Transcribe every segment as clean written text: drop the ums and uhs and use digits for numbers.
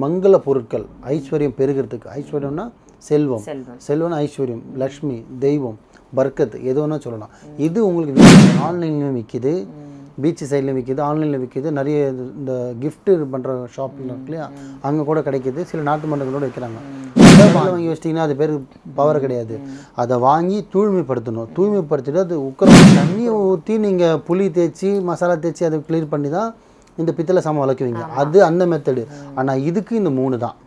மங்கள பொருட்கள் ஐஸ்வர்யம் பெருகிறதுக்கு. ஐஸ்வர்யம்னா செல்வம், செல்வம்னா ஐஸ்வர்யம், லக்ஷ்மி, தெய்வம், பர்க்கத் எது வேணா சொல்லலாம். இது உங்களுக்கு ஆன்லைன்லையும் விற்கிது, பீச் சைட்லையும் விற்கிது, ஆன்லைனில் விற்கிது. நிறைய இந்த கிஃப்ட்டு பண்ணுற ஷாப்பில் இருக்கு இல்லையா, அங்கே கூட கிடைக்கிது. சில நாட்டு மண்டலங்களோடு வைக்கிறாங்க. வாங்கி வச்சிட்டிங்கன்னா அது பேர் பவர் கிடையாது. அதை வாங்கி தூய்மைப்படுத்தணும். தூய்மைப்படுத்திட்டு அது தண்ணியை ஊற்றி நீங்கள் புளி தேய்ச்சி மசாலா தேய்ச்சி அதை கிளீன் பண்ணி தான் இந்த பித்தளை சாமான் வளர்க்குவீங்க. அது அந்த மெத்தடு. ஆனால் இதுக்கு இந்த 3 தான்.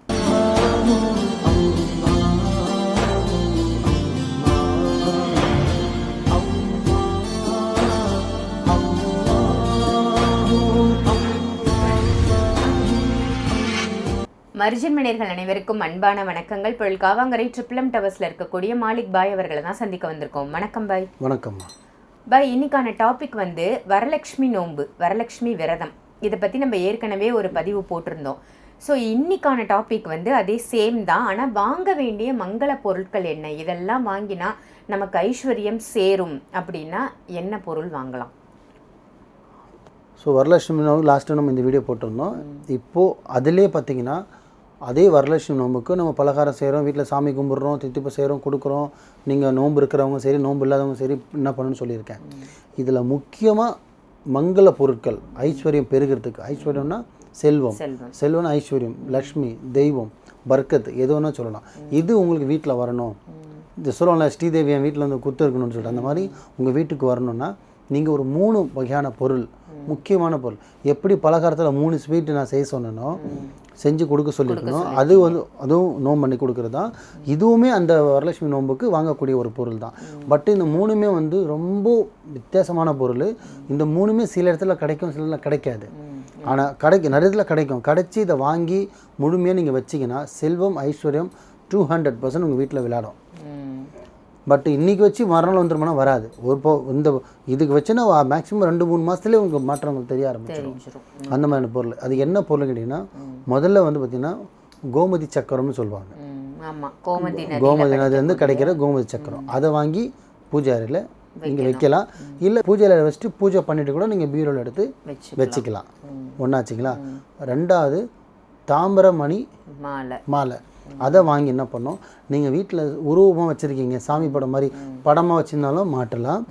மரிஜன் மணியர்கள் அனைவருக்கும் அன்பான வணக்கங்கள். பொருள் காவாங்கரை ட்ரிபிளம் டவர்ஸில் இருக்கக்கூடிய மாலிக் பாய் அவர்களை தான் சந்திக்க வந்திருக்கோம். வணக்கம் பாய். வணக்கம் பாய். இன்னைக்கான டாபிக் வந்து வரலட்சுமி நோன்பு, வரலட்சுமி விரதம். இதை பற்றி நம்ம ஏற்கனவே ஒரு பதிவு போட்டிருந்தோம். ஸோ இன்னைக்கான டாபிக் வந்து அதே சேம் தான். ஆனால் வாங்க வேண்டிய மங்கள பொருட்கள் என்ன, இதெல்லாம் வாங்கினா நமக்கு ஐஸ்வர்யம் சேரும் அப்படின்னா என்ன பொருள் வாங்கலாம்? ஸோ வரலட்சுமி நோம்பு லாஸ்ட்டு நம்ம இந்த வீடியோ போட்டிருந்தோம். இப்போது அதிலே பார்த்தீங்கன்னா அதே வரலட்சுமி நோம்புக்கு நம்ம பலகாரம் செய்கிறோம், வீட்டில் சாமி கும்பிட்றோம், தித்திப்பு செய்கிறோம், கொடுக்குறோம். நீங்கள் நோன்பு இருக்கிறவங்க சரி, நோன்பு இல்லாதவங்க சரி என்ன பண்ணணும்னு சொல்லியிருக்கேன். இதில் முக்கியமாக மங்கள பொருட்கள் ஐஸ்வர்யம் பெருகிறதுக்கு. ஐஸ்வர்யம்னா செல்வம், செல்வம்னா ஐஸ்வர்யம், லக்ஷ்மி, தெய்வம், பர்க்கத் எது வேணா சொல்லலாம். இது உங்களுக்கு வீட்டில் வரணும். இந்த சொல்லுவாங்களா ஸ்ரீதேவி என் வீட்டில் வந்து குத்து இருக்கணும்னு சொல்லிட்டு, அந்த மாதிரி உங்கள் வீட்டுக்கு வரணும்னா நீங்கள் ஒரு 3 வகையான பொருள், முக்கியமான பொருள். எப்படி பலகாரத்தில் 3 ஸ்வீட்டு நான் செய்ய சொன்னேனோ செஞ்சு கொடுக்க சொல்லியிருக்கணும். அதுவும் நோம்பு பண்ணி கொடுக்குறது தான். இதுவுமே அந்த வரலட்சுமி நோம்புக்கு வாங்கக்கூடிய ஒரு பொருள் தான். பட் இந்த 3மே வந்து ரொம்ப வித்தியாசமான பொருள். இந்த 3மே சில இடத்துல கிடைக்கும், சில இடத்துல கிடைக்காது. ஆனால் நிறைய இடத்துல கிடைக்கும். கிடைச்சி இதை வாங்கி முழுமையாக நீங்கள் வச்சிங்கன்னா செல்வம் ஐஸ்வர்யம் 200% உங்கள் வீட்டில் விளையாடும். பட் இன்றைக்கி வச்சு மறுநாள் வந்துருமானா வராது. இந்த இதுக்கு வச்சுன்னா மேக்ஸிமம் 2-3 மாதத்துலேயே உங்களுக்கு மாற்றங்கள் தெரிய ஆரம்பிச்சிடும். அந்த மாதிரியான பொருள். அது என்ன பொருள் கேட்டிங்கன்னா, முதல்ல வந்து பார்த்திங்கன்னா கோமதி சக்கரம்னு சொல்லுவாங்க. கோமதி நதி வந்து கிடைக்கிற கோமதி சக்கரம். அதை வாங்கி பூஜை அறையில் நீங்கள் வைக்கலாம். இல்லை பூஜை அறையில் வச்சுட்டு பூஜை பண்ணிவிட்டு கூட நீங்கள் பீரோவில் எடுத்து வச்சுக்கலாம். ஒன்றாச்சுங்களா. 2வது தாமிரமணி மாலை. அதை வாங்கி என்ன பண்ணோம், நீங்கள் வீட்டில் உருவமாக வச்சுருக்கீங்க, சாமி படம் மாதிரி படமாக வச்சுருந்தாலும் மாட்டலாம்,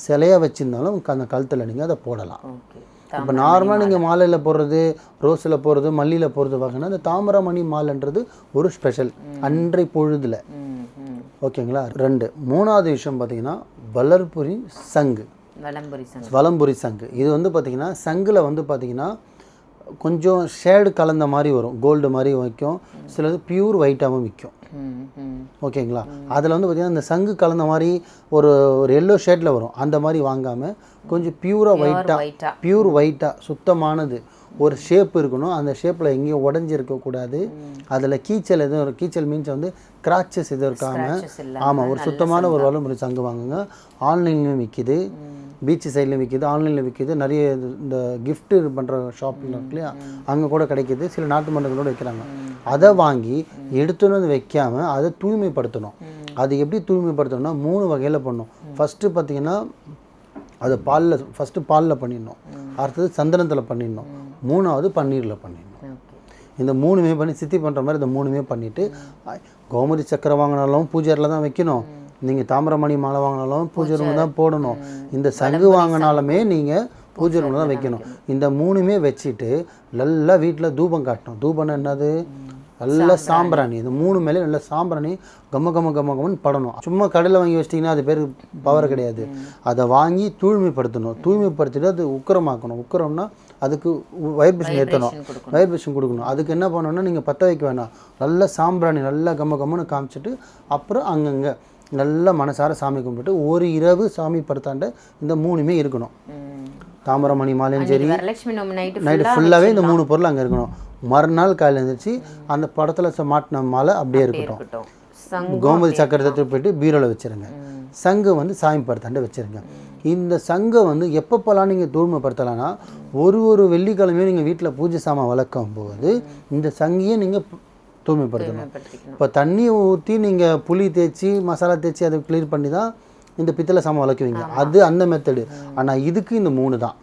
சிலையாக வச்சுருந்தாலும் அந்த கழுத்தில் நீங்கள் அதை போடலாம். இப்போ நார்மலாக நீங்கள் மாலையில் போடுறது, ரோஸில் போடுறது, மல்லியில் போடுறது வாங்கினா அந்த தாமிரமணி மாலைன்றது ஒரு ஸ்பெஷல் அன்றை பொழுதில். ஓகேங்களா. 2 3வது விஷயம் பார்த்தீங்கன்னா வளர்புரி சங்கு. வலம்புரி சங்கு. இது வந்து பார்த்திங்கன்னா சங்கில் வந்து பார்த்திங்கன்னா கொஞ்சம் ஷேடு கலந்த மாதிரி வரும், கோல்டு மாதிரி வைக்கும், சிலது பியூர் ஒயிட்டாகவும் விற்கும். ஓகேங்களா. அதில் வந்து பார்த்திங்கன்னா இந்த சங்கு கலந்த மாதிரி ஒரு எல்லோ ஷேடில் வரும். அந்த மாதிரி வாங்காமல் கொஞ்சம் பியூர் ஒயிட்டாக சுத்தமானது ஒரு ஷேப் இருக்கணும். அந்த ஷேப்பில் எங்கேயும் உடஞ்சி இருக்கக்கூடாது. அதில் கீச்சல் எதுவும், கீச்சல் மீன்ஸ் வந்து கிராச்சஸ் எதுவும் இருக்காமல், ஆமாம், ஒரு சுத்தமான ஒரு வலம்புரி சங்கு வாங்குங்க. ஆன்லைன்லையும் விற்கிது, பீச் சைட்லையும் விற்கிது, ஆன்லைனில் விற்கிது. நிறைய இந்த கிஃப்ட்டு பண்ணுற ஷாப்பில் இருக்கு இல்லையா, அங்கே கூட கிடைக்கிது. சில நாட்டு மண்டலங்களோடு வைக்கிறாங்க. அதை வாங்கி எடுத்துன்னு வந்து வைக்காமல் அதை தூய்மைப்படுத்தணும். அது எப்படி தூய்மைப்படுத்தணும்னா 3 வகையில் பண்ணணும். ஃபஸ்ட்டு பார்த்திங்கன்னா அது பாலில் பண்ணிடணும். அடுத்தது சந்தனத்தில் பண்ணிடணும். 3வது பன்னீரில் பண்ணிடணும். இந்த 3மே பண்ணி சித்தி பண்ணுற மாதிரி இந்த 3மே பண்ணிவிட்டு கோமதி சக்கரை வாங்கினாலும் பூஜை அறையில் தான் வைக்கணும். நீங்கள் தாமிரமணி மாலை வாங்கினாலும் பூஜை ரூம் தான் போடணும். இந்த சங்கு வாங்கினாலுமே நீங்கள் பூஜை ரூமில் தான் வைக்கணும். இந்த 3மே வச்சுட்டு நல்லா வீட்டில் தூபம் காட்டணும். தூபம்னா என்னது, நல்ல சாம்பிராணி. இந்த 3 மேலே நல்ல சாம்பிராணி கம்மன்னு படணும். சும்மா கடையில் வாங்கி வச்சிட்டிங்கன்னா அது பேர் பவர் கிடையாது. அதை வாங்கி தூய்மைப்படுத்தணும். தூய்மைப்படுத்திட்டு அது உக்கரமாக்கணும். உக்கரம்னா அதுக்கு வைப்ரேஷன் ஏற்றணும், வைப்ரேஷன் கொடுக்கணும். அதுக்கு என்ன பண்ணணும்னா நீங்கள் பற்ற வைக்க வேணாம், நல்ல சாம்பிராணி நல்லா கம்மன்னு காமிச்சிட்டு அப்புறம் அங்கங்கே நல்லா மனசார சாமி கும்பிட்டு ஒரு இரவு சாமி படுத்தாண்ட இந்த 3மே இருக்கணும். தாமிரமணி மாலையும் சரி, நைட்டு ஃபுல்லாகவே இந்த 3 பொருள் அங்கே இருக்கணும். மறுநாள் காலையில் எழுந்திரிச்சு அந்த படத்தில் மாட்டின மாலை அப்படியே இருக்கட்டும். கோமதி சக்கரத்தை போய்ட்டு பீரோவில் வச்சுருங்க. சங்கு வந்து சாமி படுத்தாண்ட வச்சுருங்க. இந்த சங்கை வந்து எப்பப்போலாம் நீங்கள் தூய்மைப்படுத்தலாம்னா ஒரு வெள்ளிக்கிழமையும் நீங்கள் வீட்டில் பூஜை சாமான் வளர்க்கும் போது இந்த சங்கையை நீங்கள் தூய்மைப்படுத்தணும். இப்போ தண்ணி ஊற்றி நீங்கள் புளி தேய்ச்சி மசாலா தேய்ச்சி அதை கிளீன் பண்ணி தான் இந்த பித்தளை சாமான் வளர்க்குவீங்க. அது அந்த மெத்தடு. ஆனால் இதுக்கு இந்த 3 தான்.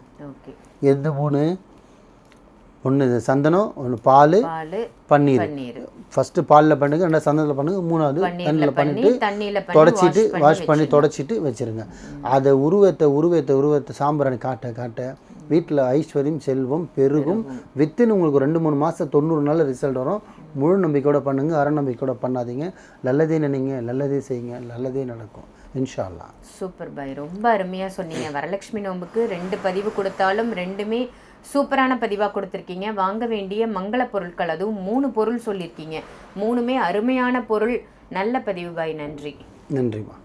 எந்த 3? ஒன்று சந்தனம், ஒன்று பால், பால், பன்னீர். பன்னீர். ஃபஸ்ட்டு பாலில் பண்ணுங்க, ரெண்டாவது சந்தனத்தில் பண்ணுங்க, மூணாவது தண்ணியில் பண்ணிவிட்டு தொடச்சிட்டு வாஷ் பண்ணி தொடச்சிட்டு வச்சுருங்க. அதை உருவத்தை சாம்பிராணி காட்ட வீட்டில் ஐஸ்வர்யம் செல்வம் பெருகும். வித்தின் உங்களுக்கு 2-3 மாதம் 90 நாள் ரிசல்ட் வரும். முழு நம்பிக்கையோட பண்ணுங்கள், அரை நம்பிக்கையோட பண்ணாதீங்க. நல்லதே நினைங்க, நல்லதே செய்யுங்க, நல்லதே நடக்கும் இன்ஷா அல்லாஹ். சூப்பர் பாய், ரொம்ப அருமையாக சொன்னீங்க. வரலட்சுமி நோம்புக்கு 2 பதிவு கொடுத்தாலும் 2மே சூப்பரான பதிவாக கொடுத்துருக்கீங்க. வாங்க வேண்டிய மங்கள பொருட்கள், அதுவும் 3 பொருள் சொல்லியிருக்கீங்க. 3மே அருமையான பொருள். நல்ல பதிவு பாய், நன்றி. நன்றிம்மா.